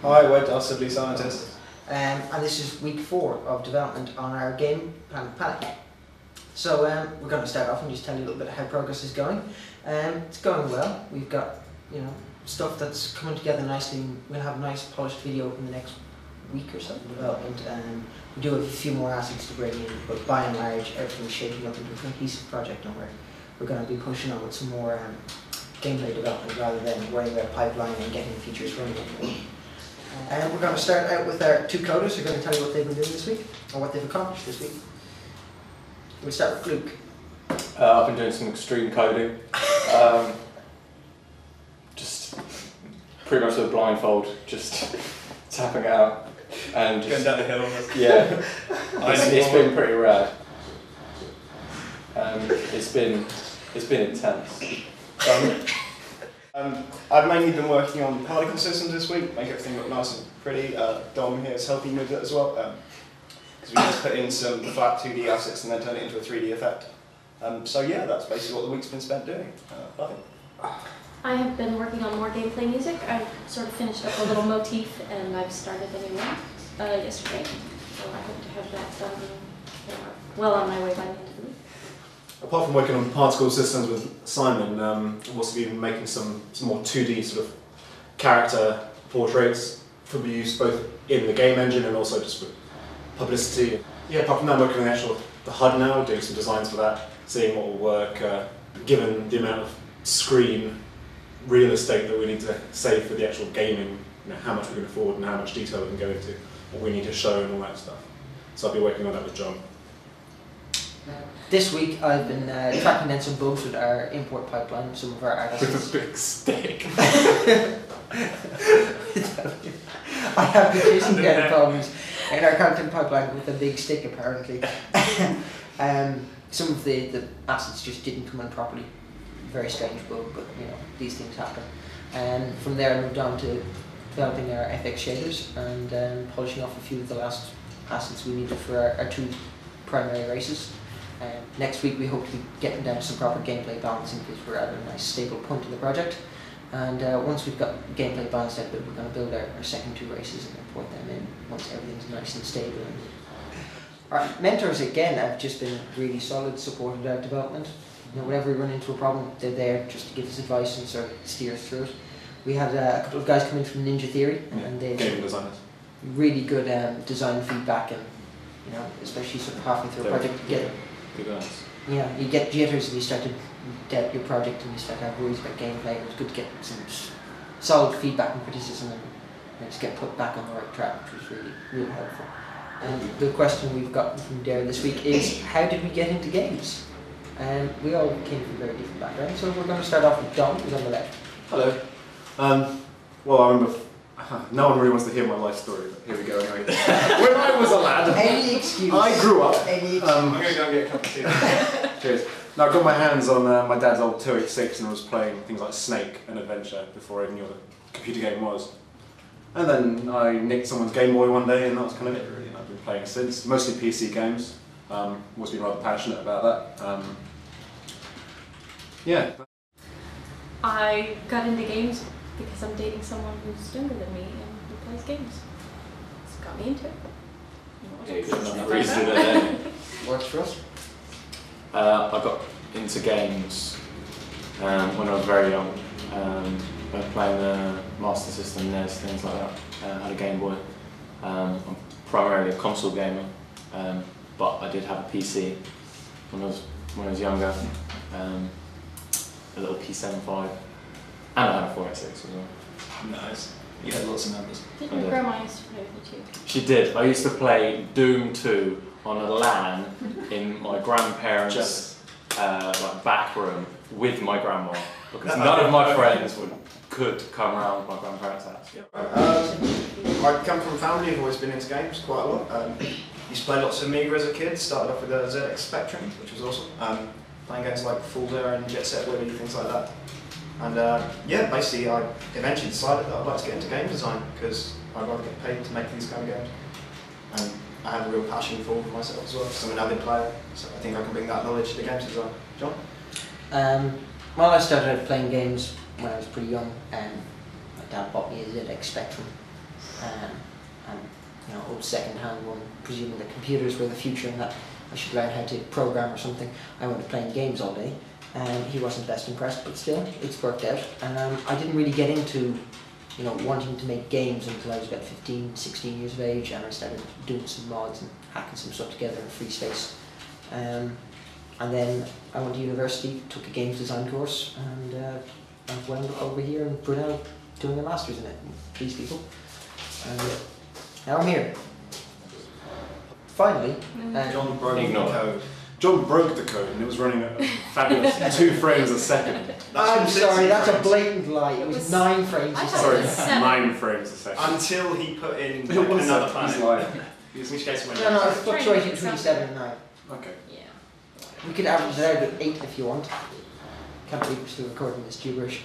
Hi, we're Dastardly scientists. And this is week 4 of development on our game Planet Panic. So we're going to start off and just tell you a little bit how progress is going. It's going well. We've got stuff that's coming together nicely. We'll have a nice polished video in the next week or so of development. We do have a few more assets to bring in, but by and large everything's shaping up into a cohesive project, and we're going to be pushing on with some more gameplay development rather than worrying about pipeline and getting features running. And we're going to start out with our 2 coders who are going to tell you what they've been doing this week, or what they've accomplished this week. We'll start with Luke. I've been doing some extreme coding. Just pretty much with a blindfold, just tapping it out. And just, going down the hill on this. Yeah, it's been pretty rad. It's been intense. I've mainly been working on particle systems this week, make everything look nice and pretty. Dom here is helping with it as well, because we need to put in some flat 2D assets and then turn it into a 3D effect. So yeah, that's basically what the week's been spent doing. Nothing. I have been working on more gameplay music. I sort of finished up a little motif and I've started a new one yesterday. So I hope to have that done well on my way by the end of the week. Apart from working on particle systems with Simon, I've also been making some more 2D sort of character portraits for use both in the game engine and also just for publicity. Yeah, apart from that, I'm working on the HUD now, doing some designs for that, seeing what will work, given the amount of screen real estate that we need to save for the actual gaming, how much we can afford and how much detail we can go into, what we need to show and all that stuff. So I'll be working on that with John. This week I've been tracking down some bugs with our import pipeline, some of our artists. With a big stick. I have been chasing down problems in our content pipeline with a big stick apparently. Some of the assets just didn't come in properly. Very strange bug, but these things happen. And from there I moved on to developing our FX shaders and polishing off a few of the last assets we needed for our 2 primary races. Next week we hope to be getting down to some proper gameplay balancing because we're at a nice stable point in the project. And once we've got gameplay balanced out, we're going to build our second 2 races and import them in once everything's nice and stable. Our mentors again have just been really solid, supported our development. Whenever we run into a problem, they're there just to give us advice and sort of steer us through it. We had a couple of guys come in from Ninja Theory, and they game designers. Really good design feedback, and especially sort of halfway through a project, you get jitters and you start to doubt your project and you start to have worries about gameplay. It was good to get some solid feedback and criticism and just get put back on the right track, which was really helpful. And the question we've gotten from Darren this week is, how did we get into games? We all came from very different backgrounds, so we're going to start off with Dom, who's on the left. Hello. Well, I remember, no one really wants to hear my life story, but here we go anyway. When I was a lad, any excuse. I grew up. Any excuse. I'm going to go and get a cup of tea. Cheers. Now I got my hands on my dad's old 286 and I was playing things like Snake and Adventure before I even knew what a computer game was. And then I nicked someone's Game Boy one day and that was kind of it really, and I've been playing since. Mostly PC games. Always been rather passionate about that. Yeah. I got into games because I'm dating someone who's younger than me and who plays games. It's got me into it. Yeah, good enough reason to do that. Works for us. I got into games when I was very young. I was playing the Master System, NES, things like that. I had a Game Boy. I'm primarily a console gamer, but I did have a PC when I was younger. A little P75, and I had a 486 as well. Nice. You had lots of numbers. Did your grandma used to play with you too? She did. I used to play Doom 2 on a LAN in my grandparents' back room with my grandma, because none of my friends could come around my grandparents' house. I come from a family who've always been into games quite a lot. Used to play lots of Amiga as a kid, started off with a ZX Spectrum, which was awesome. Playing games like Full Dare and Jet Set Willy, things like that. And yeah, basically I eventually decided that I'd like to get into game design because I'd rather get paid to make these kind of games. And I have a real passion for myself as well, because I'm an avid player, so I think I can bring that knowledge to games design. John? Well, I started out playing games when I was pretty young, and my dad bought me a ZX Spectrum. and old second-hand one, presuming that computers were the future and that I should learn how to program or something. I went to playing games all day. He wasn't best impressed, but still, it's worked out. I didn't really get into wanting to make games until I was about 15, 16 years of age, and I started doing some mods and hacking some stuff together in free space. And then I went to university, took a games design course, and I've wound up over here in Brunel doing a master's in it. These people. And now I'm here. Finally. John broke the Ignore. code. John broke the code and it was running at a fabulous 2 frames a second. I'm sorry, that's a blatant lie. It was 9 frames a I second. thought it Sorry, was 9 frames a second. Until he put in It was another he's planet. lying. In which case, when No, no, it's Trying to fluctuating make between something. 7 and 9. Okay. Yeah. We could average it out at 8 if you want. Can't believe we're still recording this gibberish.